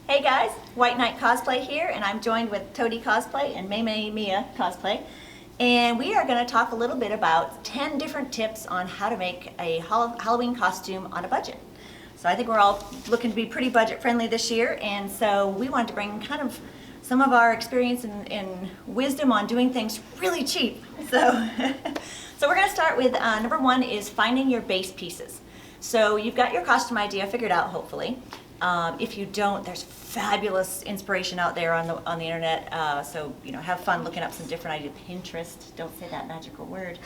Hey guys, White Knight Cosplay here, and I'm joined with Toadie Cosplay and Maymay Mia Cosplay. And we are going to talk a little bit about 10 different tips on how to make a Halloween costume on a budget. So I think we're all looking to be pretty budget friendly this year, and so we wanted to bring kind of some of our experience and wisdom on doing things really cheap. So, so we're going to start with number one is finding your base pieces. So you've got your costume idea figured out, hopefully. If you don't, there's fabulous inspiration out there on the internet. So have fun looking up some different ideas. Pinterest. Don't say that magical word.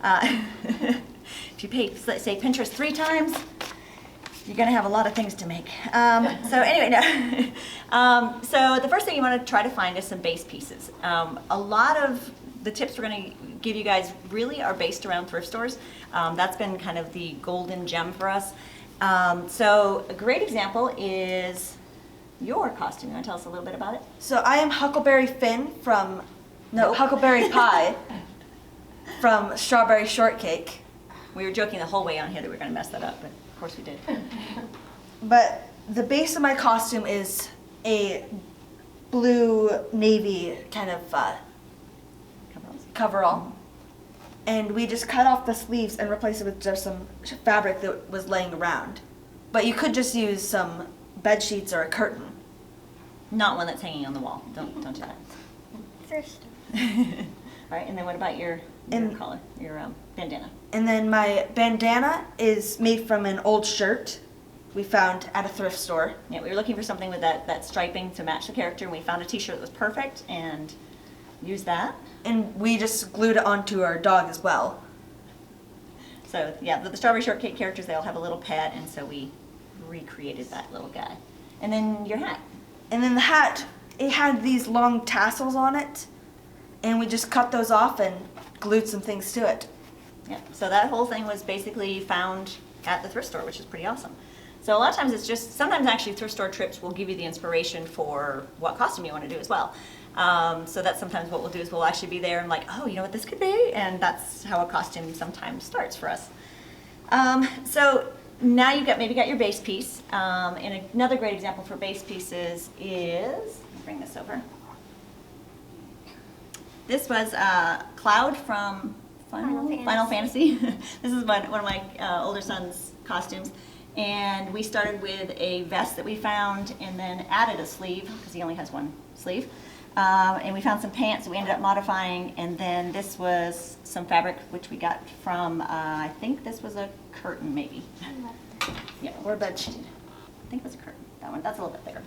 If you say Pinterest 3 times, you're gonna have a lot of things to make. So anyway, no. So the first thing you want to try to find is some base pieces. A lot of the tips we're going to give you guys really are based around thrift stores. That's been kind of the golden gem for us. So a great example is your costume. You want to tell us a little bit about it? So I am Huckleberry Finn from, Huckleberry Pie from Strawberry Shortcake. We were joking the whole way on here that we were going to mess that up, but of course we did. But the base of my costume is a blue navy kind of coverall. And we just cut off the sleeves and replaced it with just some fabric that was laying around. But you could just use some bed sheets or a curtain. Not one that's hanging on the wall. Don't do that. First. All right, and then what about your collar, your bandana? And then my bandana is made from an old shirt we found at a thrift store. Yeah, we were looking for something with that striping to match the character, and we found a t-shirt that was perfect and used that. And we just glued it onto our dog as well. So yeah, the Strawberry Shortcake characters, they all have a little pet, and so we recreated that little guy. And then your hat. And then the hat, it had these long tassels on it, and we just cut those off and glued some things to it. Yeah, so that whole thing was basically found at the thrift store, which is pretty awesome. So a lot of times sometimes actually thrift store trips will give you the inspiration for what costume you want to do as well. So that's sometimes what we'll do is we'll actually be there and like, oh, you know what this could be? And that's how a costume sometimes starts for us. So now you've maybe got your base piece. And another great example for base pieces is, let me bring this over. This was Cloud from Final Fantasy. This is one of my older son's costumes. And we started with a vest that we found and then added a sleeve, because he only has one sleeve. And we found some pants that we ended up modifying, and then this was some fabric which we got from, I think this was a curtain maybe. Yeah, Or a bed sheet. I think it was a curtain, that one, that's a little bit bigger.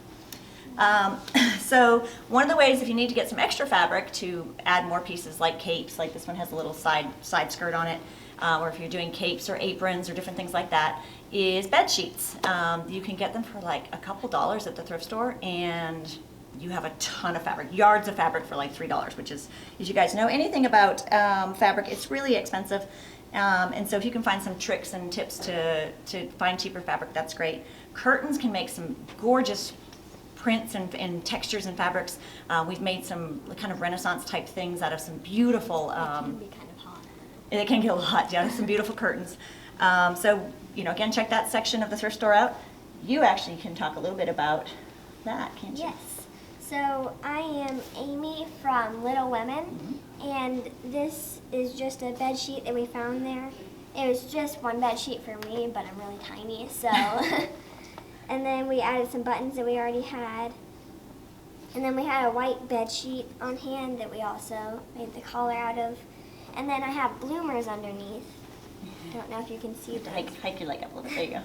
So one of the ways if you need to get some extra fabric to add more pieces like capes, like this one has a little side skirt on it, or if you're doing capes or aprons or different things like that, is bed sheets. You can get them for like a couple dollars at the thrift store, and you have a ton of fabric, yards of fabric for like $3, which is, if you guys know anything about fabric, it's really expensive. And so if you can find some tricks and tips to find cheaper fabric, that's great. Curtains can make some gorgeous prints and textures and fabrics. We've made some kind of Renaissance type things out of some beautiful, It can be kind of hot. it can get a lot, yeah, some beautiful curtains. So, again, check that section of the thrift store out. You actually can talk a little bit about that, can't you? Yes. So I am Amy from Little Women, and this is just a bed sheet that we found there. It was just one bed sheet for me, but I'm really tiny, so. And then we added some buttons that we already had. And then we had a white bed sheet on hand that we also made the collar out of. And then I have bloomers underneath. Don't know if you can see those. Hike your leg up a little bit, there you go.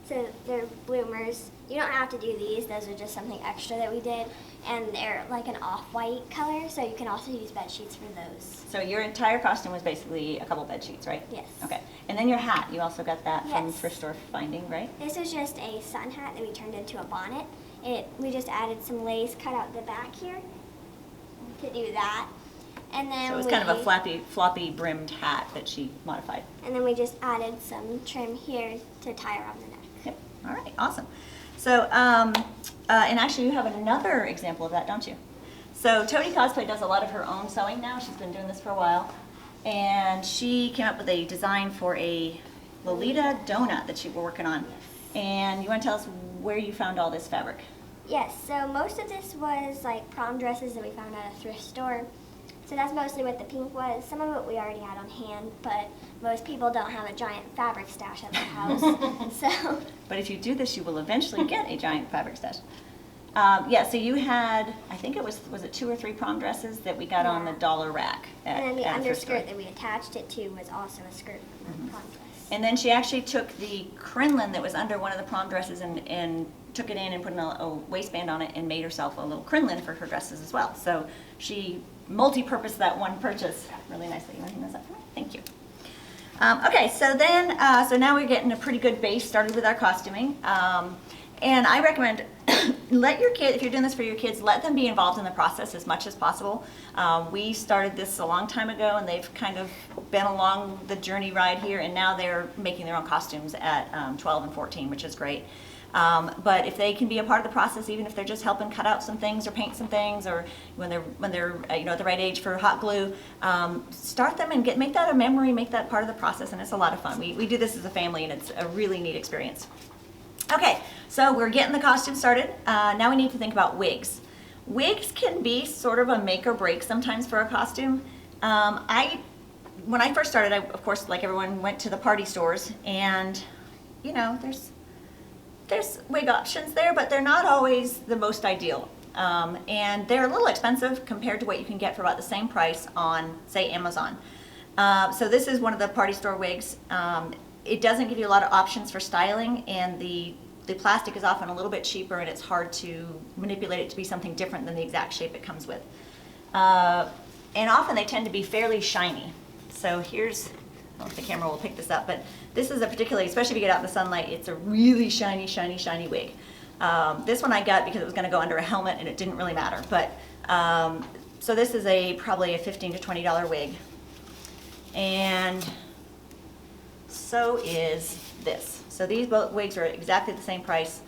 So they're bloomers. You don't have to do these. Those are just something extra that we did. And they're like an off-white color, so you can also use bed sheets for those. So your entire costume was basically a couple bed sheets, right? Yes. Okay. And then your hat, you also got that from Yes. thrift store finding, right? This was just a sun hat that we turned into a bonnet. We just added some lace cut out the back here to do that. And then So it was kind of a floppy brimmed hat that she modified. And then we just added some trim here to tie around the neck. Yep. All right, awesome. So, and actually you have another example of that, don't you? So Toadie Cosplay does a lot of her own sewing now. She's been doing this for a while. And she came up with a design for a Lolita donut that she were working on. And you want to tell us where you found all this fabric? Yes, so most of this was like prom dresses that we found at a thrift store. So that's mostly what the pink was. Some of it we already had on hand, but most people don't have a giant fabric stash at their house. So, But if you do this, you will eventually get a giant fabric stash. Yeah, so you had, I think it was it 2 or 3 prom dresses that we got on the dollar rack at, and then the at a thrift store. underskirt that we attached it to was also a skirt from the prom dress. And then she actually took the crinoline that was under one of the prom dresses and took it in and put a waistband on it and made herself a little crinoline for her dresses as well. So she multi-purposed that one purchase really nicely. You want to hang this up for me? Thank you. Okay, so then, so now we're getting a pretty good base started with our costuming. And I recommend let your kid, if you're doing this for your kids, let them be involved in the process as much as possible. We started this a long time ago, and they've kind of been along the journey ride here, and now they're making their own costumes at 12 and 14, which is great. But if they can be a part of the process, even if they're just helping cut out some things or paint some things, or when they're at the right age for hot glue, start them and make that a memory, make that part of the process, and it's a lot of fun. We do this as a family, and it's a really neat experience. Okay, so we're getting the costume started. Now we need to think about wigs. Wigs can be sort of a make or break sometimes for a costume. When I first started, I, of course, like everyone, went to the party stores, and there's wig options there, but they're not always the most ideal. And they're a little expensive compared to what you can get for about the same price on, say, Amazon. So this is one of the party store wigs. It doesn't give you a lot of options for styling, and the plastic is often a little bit cheaper, and it's hard to manipulate it to be something different than the exact shape it comes with. And often they tend to be fairly shiny. So here's, I don't know if the camera will pick this up, but this is a particularly, especially if you get out in the sunlight, it's a really shiny, shiny, shiny wig. This one I got because it was going to go under a helmet, and it didn't really matter. But so this is probably a $15 to $20 wig. And so is this. So these both wigs are exactly the same price.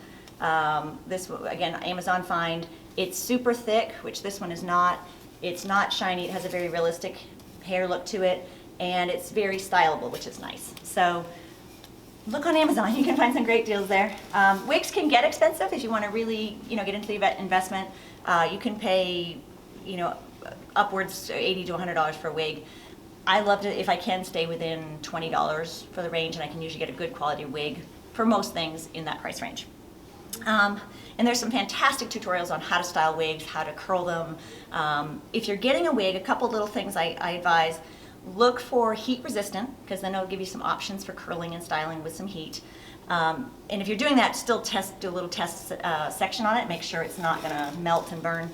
This, again, Amazon find. It's super thick, which this one is not. It's not shiny. It has a very realistic hair look to it, and it's very stylable, which is nice. So look on Amazon. You can find some great deals there. Wigs can get expensive if you want to really, get into the investment. You can pay, upwards to $80 to $100 for a wig. I love to, if I can, stay within $20 for the range, and I can usually get a good quality wig for most things in that price range. And there's some fantastic tutorials on how to style wigs, how to curl them. If you're getting a wig, a couple little things I advise. Look for heat resistant, because then it'll give you some options for curling and styling with some heat. And if you're doing that, still do a little test section on it, make sure it's not going to melt and burn.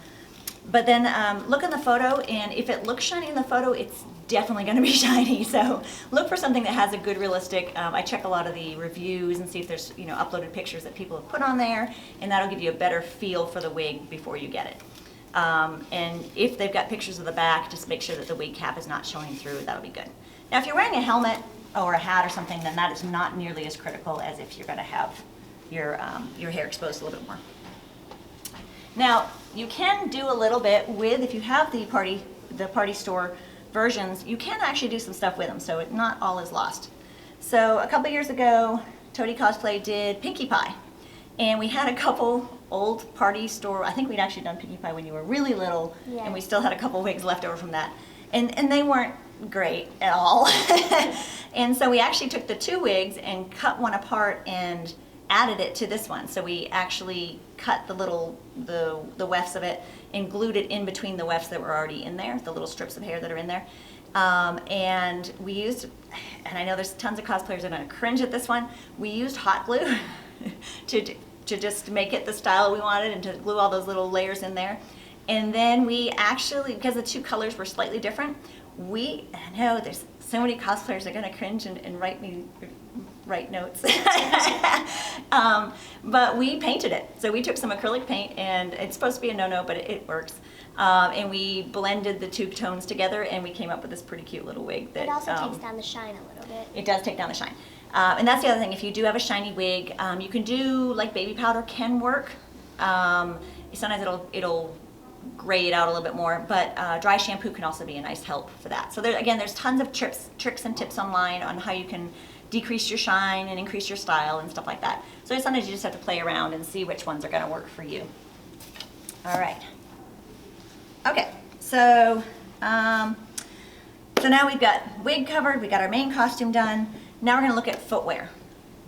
But then look in the photo, and if it looks shiny in the photo, it's definitely going to be shiny. So look for something that has a good realistic, I check a lot of the reviews and see if there's uploaded pictures that people have put on there, and that'll give you a better feel for the wig before you get it. And if they've got pictures of the back, just make sure that the wig cap is not showing through. That'll be good. Now if you're wearing a helmet or a hat or something, then that is not nearly as critical as if you're going to have your hair exposed a little bit more. Now, you can do a little bit with, if you have the party store versions, you can actually do some stuff with them, so not all is lost. So a couple years ago, Toady Cosplay did Pinkie Pie, and we had a couple old party store, I think we'd actually done Pinkie Pie when you were really little, Yeah. and we still had a couple wigs left over from that. And they weren't great at all. And so we actually took the 2 wigs and cut one apart and added it to this one. So we actually cut the wefts of it and glued it in between the wefts that were already in there, the little strips of hair that are in there. And we used, and I know there's tons of cosplayers that are going to cringe at this one, we used hot glue to just make it the style we wanted and to glue all those little layers in there. And then we actually, because the 2 colors were slightly different, I know there's so many cosplayers that are going to cringe and write notes. But we painted it. So we took some acrylic paint, and it's supposed to be a no-no, but it works. And we blended the 2 tones together, and we came up with this pretty cute little wig. That It also takes down the shine a little bit. It does take down the shine. And that's the other thing. If you do have a shiny wig, you can do, like, baby powder can work. Sometimes it'll gray it out a little bit more, but dry shampoo can also be a nice help for that. So there's tons of tricks and tips online on how you can decrease your shine and increase your style and stuff like that. So sometimes you just have to play around and see which ones are going to work for you. All right. Okay, so so now we've got wig covered, we got our main costume done. Now we're gonna look at footwear.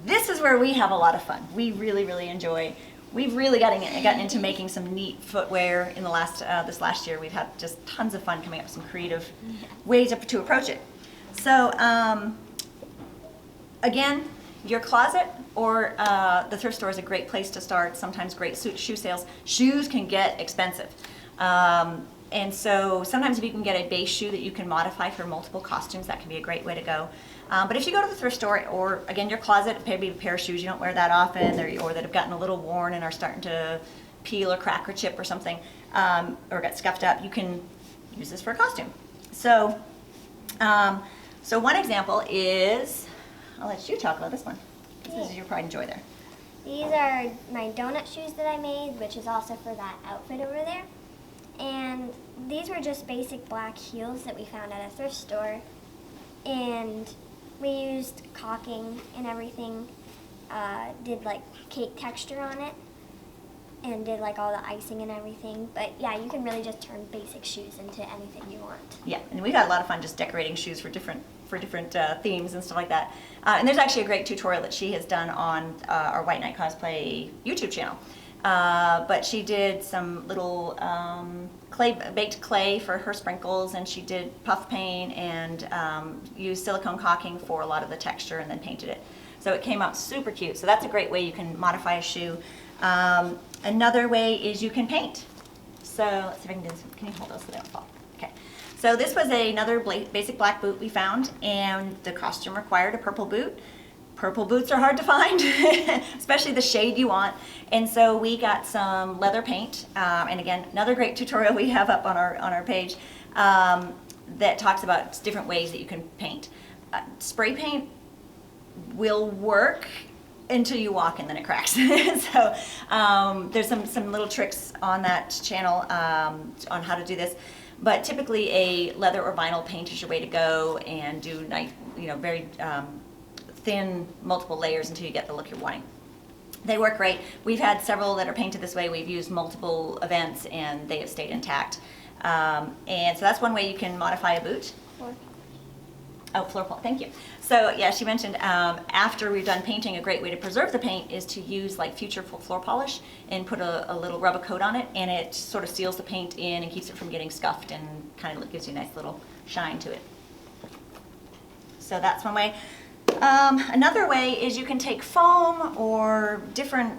This is where we have a lot of fun. We really, really enjoy. We've really gotten into making some neat footwear in the this last year. We've had just tons of fun coming up with some creative ways to approach it. So again, your closet or the thrift store is a great place to start. Sometimes great shoe sales. Shoes can get expensive. And so sometimes if you can get a base shoe that you can modify for multiple costumes, that can be a great way to go. But if you go to the thrift store, or again your closet, maybe a pair of shoes you don't wear that often, or that have gotten a little worn and are starting to peel or crack or chip or something, or get scuffed up, you can use this for a costume. So, so one example is, I'll let you talk about this one. This is your pride and joy there. These are my donut shoes that I made, which is also for that outfit over there. And these were just basic black heels that we found at a thrift store. And we used caulking and everything, did like cake texture on it, and did like all the icing and everything. But yeah, you can really just turn basic shoes into anything you want. Yeah, and we've had a lot of fun just decorating shoes for different themes and stuff like that. And there's actually a great tutorial that she has done on our White Knight Cosplay YouTube channel. But she did some little baked clay for her sprinkles, and she did puff paint and used silicone caulking for a lot of the texture, and then painted it. So it came out super cute. So that's a great way you can modify a shoe. Another way is you can paint. So let's see if I can do this. Can you hold those so they don't fall? Okay. So this was another basic black boot we found, and the costume required a purple boot. Purple boots are hard to find, especially the shade you want. And so we got some leather paint, and again, another great tutorial we have up on our page that talks about different ways that you can paint. Spray paint will work until you walk and then it cracks. So there's some little tricks on that channel on how to do this. But typically a leather or vinyl paint is your way to go, and do nice, very thin multiple layers until you get the look you're wanting. They work great. We've had several that are painted this way. We've used multiple events and they have stayed intact. And so that's one way you can modify a boot. Floor polish, thank you. So yeah, she mentioned after we've done painting, a great way to preserve the paint is to use like future floor polish and put a little rubber coat on it, and it sort of seals the paint in and keeps it from getting scuffed, and kind of gives you a nice little shine to it. So that's one way. Another way is you can take foam or different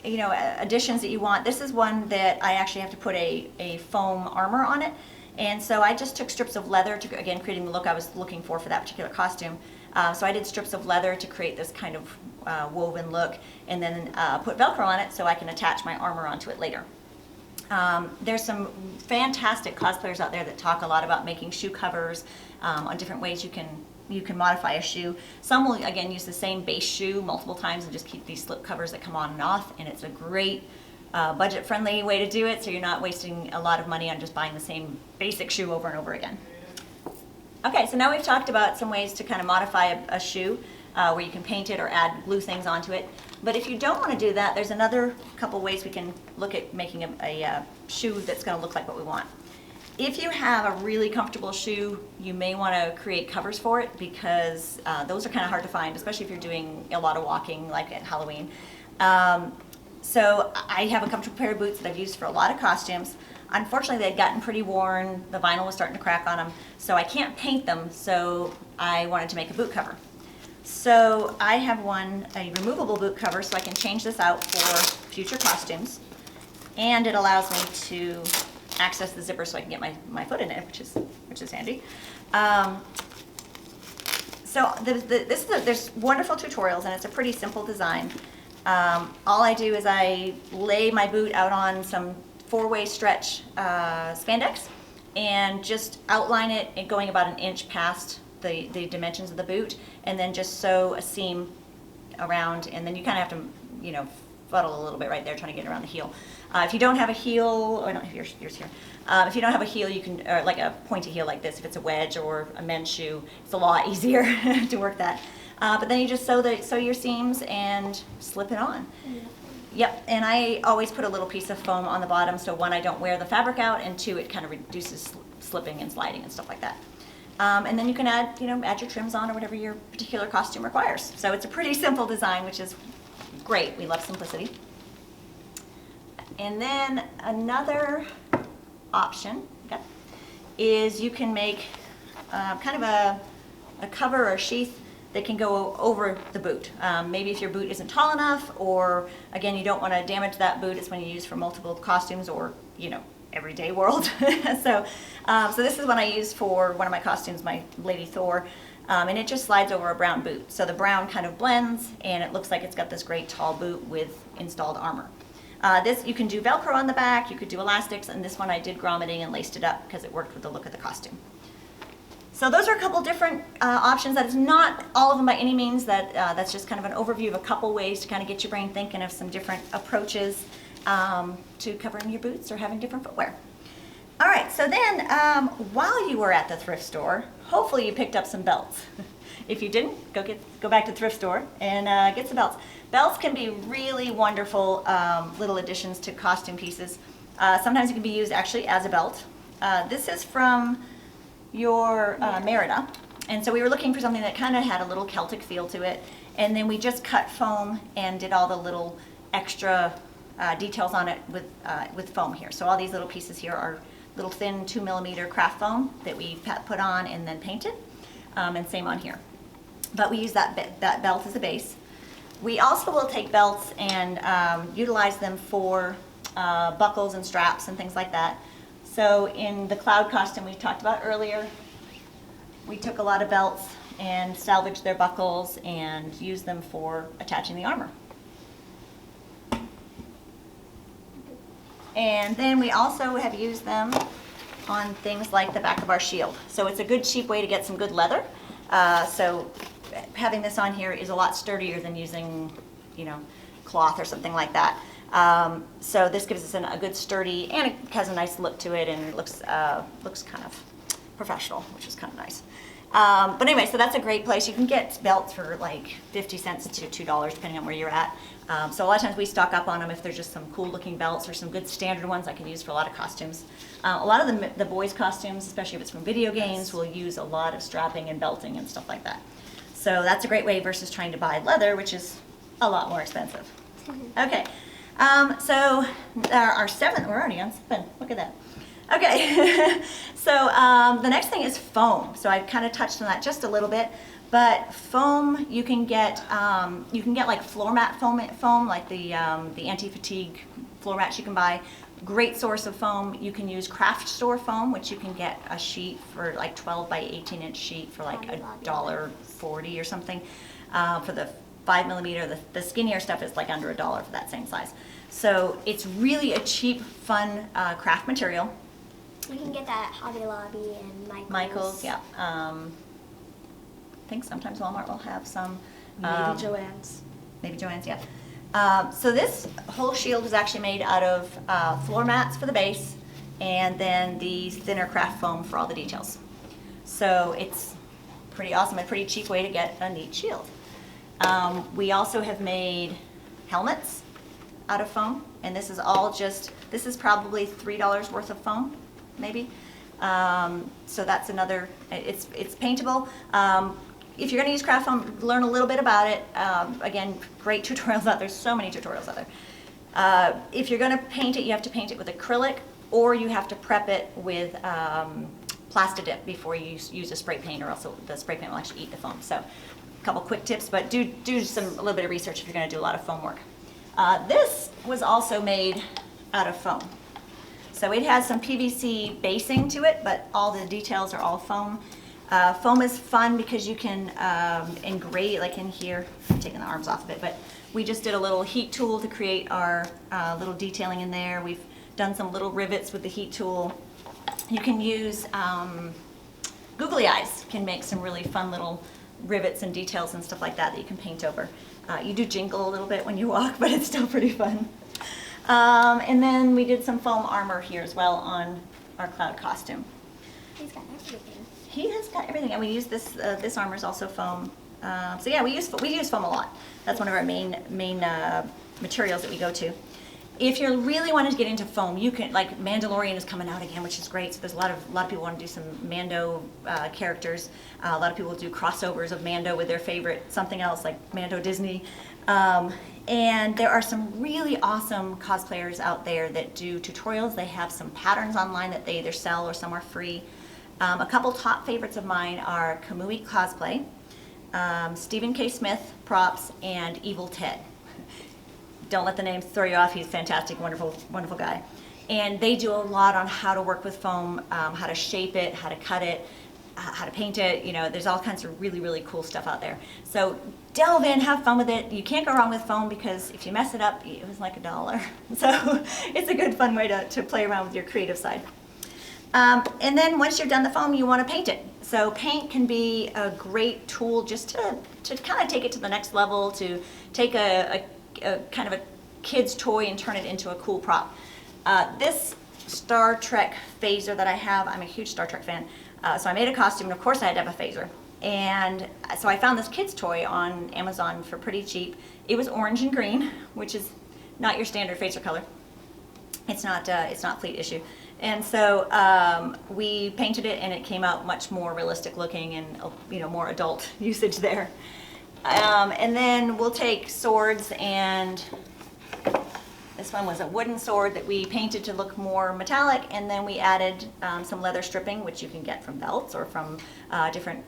additions that you want. This is one that I actually have to put a foam armor on it. And so I just took strips of leather to, again, creating the look I was looking for that particular costume. So I did strips of leather to create this kind of woven look, and then put Velcro on it so I can attach my armor onto it later. There's some fantastic cosplayers out there that talk a lot about making shoe covers on different ways you can modify a shoe. Some will, again, use the same base shoe multiple times and just keep these slip covers that come on and off, and it's a great budget-friendly way to do it, so you're not wasting a lot of money on just buying the same basic shoe over and over again. Okay, so now we've talked about some ways to kind of modify a shoe where you can paint it or add glue things onto it. But if you don't want to do that, there's another couple ways we can look at making a shoe that's going to look like what we want. If you have a really comfortable shoe, you may want to create covers for it, because those are kind of hard to find, especially if you're doing a lot of walking, like at Halloween. So I have a comfortable pair of boots that I've used for a lot of costumes. Unfortunately, they'd gotten pretty worn. The vinyl was starting to crack on them, so I can't paint them, so I wanted to make a boot cover. So I have a removable boot cover, so I can change this out for future costumes, and it allows me to access the zipper so I can get my foot in it, which is handy. So there's wonderful tutorials, and it's a pretty simple design. All I do is I lay my boot out on some 4-way stretch spandex, and just outline it and going about an inch past the dimensions of the boot, and then just sew a seam around, and then you kind of have to, fuddle a little bit right there trying to get around the heel. If you don't have a heel, I don't have yours here. If you don't have a heel, you can, or like a pointy heel like this, if it's a wedge or a men's shoe, it's a lot easier to work that. But then you just sew your seams and slip it on. Yep, and I always put a little piece of foam on the bottom, so one, I don't wear the fabric out, and two, it kind of reduces slipping and sliding and stuff like that. And then you can add your trims on or whatever your particular costume requires. So it's a pretty simple design, which is great. We love simplicity. And then another option is you can make kind of a cover or a sheath that can go over the boot. Maybe if your boot isn't tall enough, or again, you don't want to damage that boot. It's when you use for multiple costumes or, everyday world. So this is what I use for one of my costumes, my Lady Thor, and it just slides over a brown boot. So the brown kind of blends, and it looks like it's got this great tall boot with installed armor. This, you can do Velcro on the back, you could do elastics, and this one I did grommeting and laced it up because it worked with the look of the costume. So those are a couple different options. That is not all of them by any means. That's just kind of an overview of a couple ways to kind of get your brain thinking of some different approaches to covering your boots or having different footwear. All right, so then while you were at the thrift store, hopefully you picked up some belts. If you didn't, go back to the thrift store and get some belts. Belts can be really wonderful little additions to costume pieces. Sometimes it can be used actually as a belt. This is from your Merida, and so we were looking for something that kind of had a little Celtic feel to it, and then we just cut foam and did all the little extra details on it with foam here. So all these little pieces here are little thin 2mm craft foam that we put on and then painted, and same on here. But we use that belt as a base. We also will take belts and utilize them for buckles and straps and things like that. So in the cloud costume we talked about earlier, we took a lot of belts and salvaged their buckles and used them for attaching the armor. And then we also have used them on things like the back of our shield. So it's a good cheap way to get some good leather. So having this on here is a lot sturdier than using, cloth or something like that. So this gives us a good sturdy, and it has a nice look to it, and it looks kind of professional, which is kind of nice. But anyway, so that's a great place. You can get belts for like 50 cents to $2, depending on where you're at. So a lot of times we stock up on them if there's just some cool looking belts or some good standard ones I can use for a lot of costumes. A lot of the boys' costumes, especially if it's from video games, will use a lot of strapping and belting and stuff like that. So that's a great way versus trying to buy leather, which is a lot more expensive. Okay. So our seventh, we're already on 7, look at that. Okay, so the next thing is foam. So I kind of touched on that just a little bit, but foam you can get like floor mat foam like the anti-fatigue floor mats you can buy. Great source of foam. You can use craft store foam, which you can get a sheet for like 12 by 18 inch sheet for like $1.40 or something. For the 5mm, the skinnier stuff is like under $1 for that same size. So it's really a cheap, fun craft material. You can get that at Hobby Lobby and Michael's, yeah. I think sometimes Walmart will have some. Maybe Joann's. Maybe Joann's, yeah. So this whole shield is actually made out of floor mats for the base, and then the thinner craft foam for all the details. So it's pretty awesome, a pretty cheap way to get a neat shield. We also have made helmets out of foam, and this is probably $3 worth of foam, maybe. So that's another, it's paintable. If you're gonna use craft foam, learn a little bit about it. Again, great tutorials out there, so many tutorials out there. If you're gonna paint it, you have to paint it with acrylic, or you have to prep it with Plastidip before you use a spray paint, or else the spray paint will actually eat the foam. So a couple quick tips, but do a little bit of research if you're gonna do a lot of foam work. This was also made out of foam. So it has some PVC basing to it, but all the details are all foam. Foam is fun because you can engrave, like in here, I'm taking the arms off of it, but we just did a little heat tool to create our little detailing in there. We've done some little rivets with the heat tool. You can use, Googly Eyes can make some really fun little rivets and details and stuff like that you can paint over. You do jingle a little bit when you walk, but it's still pretty fun. And then we did some foam armor here as well on our cloud costume. He's got everything. He has got everything, and we use this armor is also foam. So yeah, we use foam a lot. That's one of our main materials that we go to. If you really want to get into foam, you can, like Mandalorian is coming out again, which is great. So there's a lot of people want to do some Mando characters. A lot of people do crossovers of Mando with their favorite something else, like Mando Disney. And there are some really awesome cosplayers out there that do tutorials. They have some patterns online that they either sell or some are free. A couple top favorites of mine are Kamui Cosplay, Stephen K. Smith Props, and Evil Ted. Don't let the names throw you off. He's fantastic, wonderful, wonderful guy. And they do a lot on how to work with foam, how to shape it, how to cut it, how to paint it. You know, there's all kinds of really, really cool stuff out there. So delve in, have fun with it. You can't go wrong with foam because if you mess it up, it was like $1. So it's a good, fun way to play around with your creative side. And then once you've done the foam, you want to paint it. So paint can be a great tool just to kind of take it to the next level, to take a kind of a kid's toy and turn it into a cool prop. This Star Trek phaser that I have, I'm a huge Star Trek fan, so I made a costume, and of course I had to have a phaser. And so I found this kid's toy on Amazon for pretty cheap. It was orange and green, which is not your standard phaser color. It's not fleet issue. And so we painted it, and it came out much more realistic looking and more adult usage there. And then we'll take swords, and this one was a wooden sword that we painted to look more metallic, and then we added some leather stripping, which you can get from belts or from different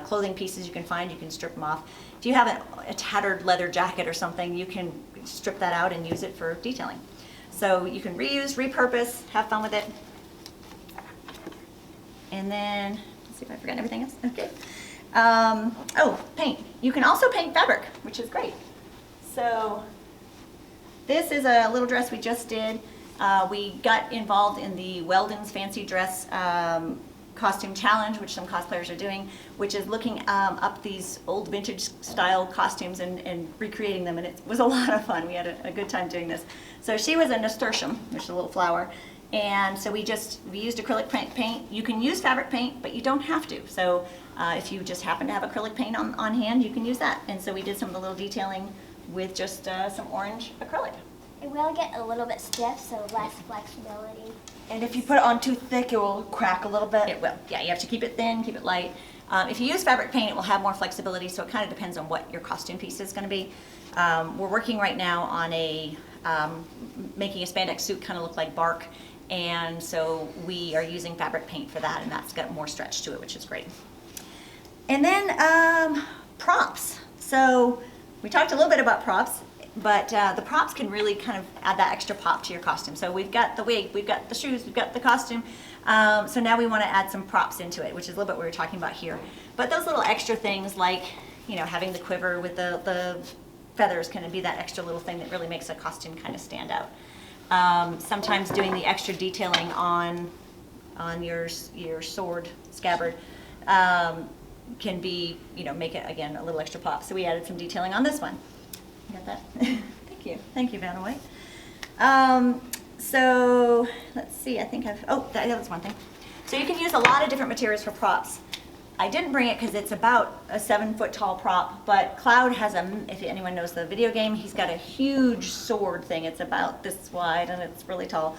clothing pieces you can find. You can strip them off. If you have a tattered leather jacket or something, you can strip that out and use it for detailing. So you can reuse, repurpose, have fun with it. And then, let's see if I forgot everything else. Okay. Paint. You can also paint fabric, which is great. So this is a little dress we just did. We got involved in the Weldon's Fancy Dress costume challenge, which some cosplayers are doing, which is looking up these old vintage style costumes and recreating them, and it was a lot of fun. We had a good time doing this. So she was a nasturtium, which is a little flower, and so we used acrylic paint. You can use fabric paint, but you don't have to. So if you just happen to have acrylic paint on hand, you can use that. And so we did some of the little detailing with just some orange acrylic. It will get a little bit stiff, so less flexibility. And if you put it on too thick, it will crack a little bit. It will. Yeah, you have to keep it thin, keep it light. If you use fabric paint, it will have more flexibility, so it kind of depends on what your costume piece is going to be. We're working right now on making a spandex suit kind of look like bark, and so we are using fabric paint for that, and that's got more stretch to it, which is great. And then props. So we talked a little bit about props, but the props can really kind of add that extra pop to your costume. So we've got the wig, we've got the shoes, we've got the costume. So now we want to add some props into it, which is a little bit what we were talking about here. But those little extra things like, having the quiver with the feathers can be that extra little thing that really makes a costume kind of stand out. Sometimes doing the extra detailing on your sword scabbard can be, make it, again, a little extra pop. So we added some detailing on this one. You got that? Thank you. Thank you, Vanna White. So let's see, I think that was one thing. So you can use a lot of different materials for props. I didn't bring it because it's about a 7-foot tall prop, but Cloud has if anyone knows the video game, he's got a huge sword thing. It's about this wide and it's really tall.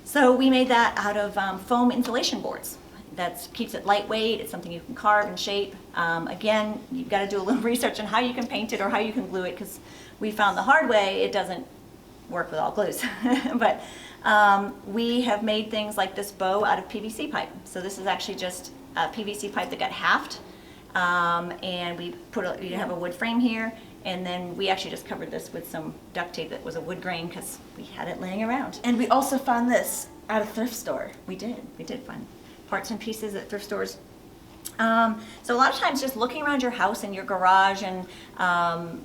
So we made that out of foam insulation boards. That keeps it lightweight. It's something you can carve and shape. Again, you've got to do a little research on how you can paint it or how you can glue it, because we found the hard way it doesn't work with all glues. But we have made things like this bow out of PVC pipe. So this is actually just a PVC pipe that got halved, and we have a wood frame here, and then we actually just covered this with some duct tape that was a wood grain because we had it laying around. And we also found this at a thrift store. We did find parts and pieces at thrift stores. So a lot of times just looking around your house and your garage, and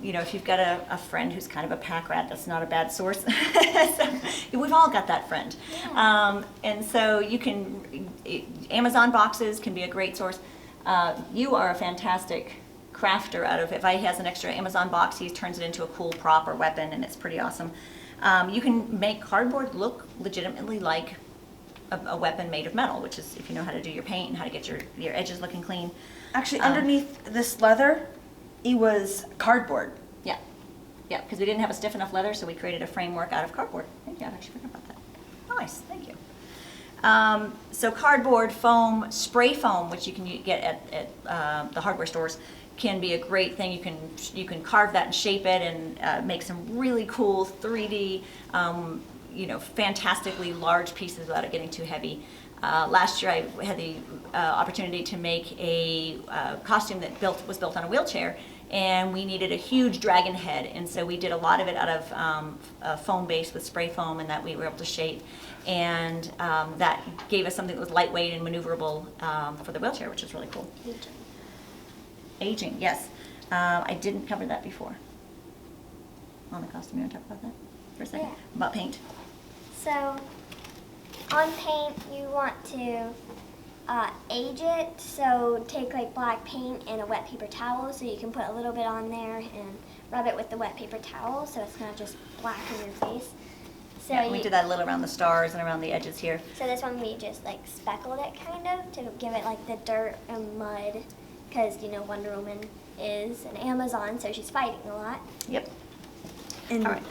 if you've got a friend who's kind of a pack rat, that's not a bad source. So we've all got that friend. Yeah. And so Amazon boxes can be a great source. You are a fantastic crafter if he has an extra Amazon box, he turns it into a cool prop or weapon, and it's pretty awesome. You can make cardboard look legitimately like a weapon made of metal, which is if you know how to do your paint and how to get your edges looking clean. Actually, underneath this leather, it was cardboard. Yeah. Yeah, because we didn't have a stiff enough leather, so we created a framework out of cardboard. Thank you, I actually forgot about that. Nice, thank you. So cardboard, foam, spray foam, which you can get at the hardware stores, can be a great thing. You can carve that and shape it and make some really cool 3D, fantastically large pieces without it getting too heavy. Last year I had the opportunity to make a costume that was built on a wheelchair, and we needed a huge dragon head, and so we did a lot of it out of a foam base with spray foam, and that we were able to shape, and that gave us something that was lightweight and maneuverable for the wheelchair, which is really cool. Aging, yes. I didn't cover that before. On the costume, you want to talk about that for a second? Yeah. About paint? So on paint, you want to age it. So take like black paint and a wet paper towel, so you can put a little bit on there and rub it with the wet paper towel, so it's not just black on your face. So Yeah, we did that a little around the stars and around the edges here. So this one we just like speckled it kind of to give it like the dirt and mud, because Wonder Woman is an Amazon, so she's fighting a lot. Yep. And All right.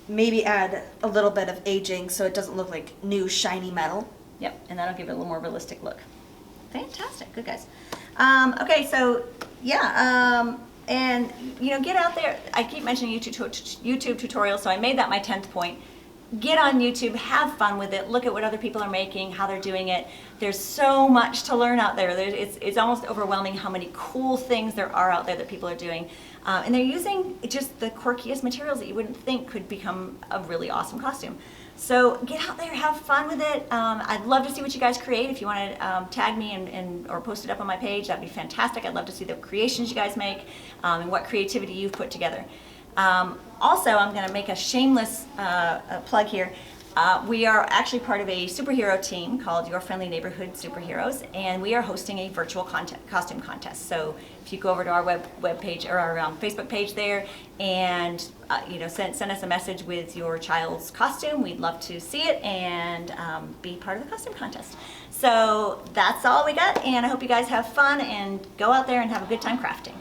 maybe add a little bit of aging so it doesn't look like new shiny metal. Yep, and that'll give it a little more realistic look. Fantastic, good guys. Okay, so yeah, and get out there. I keep mentioning YouTube tutorials, so I made that my 10th point. Get on YouTube, have fun with it, look at what other people are making, how they're doing it. There's so much to learn out there. It's almost overwhelming how many cool things there are out there that people are doing. And they're using just the quirkiest materials that you wouldn't think could become a really awesome costume. So get out there, have fun with it. I'd love to see what you guys create. If you want to tag me or post it up on my page, that'd be fantastic. I'd love to see the creations you guys make and what creativity you've put together. Also, I'm going to make a shameless plug here. We are actually part of a superhero team called Your Friendly Neighborhood Superheroes, and we are hosting a virtual costume contest. So if you go over to our web page or our Facebook page there, and send us a message with your child's costume, we'd love to see it and be part of the costume contest. So that's all we got, and I hope you guys have fun and go out there and have a good time crafting.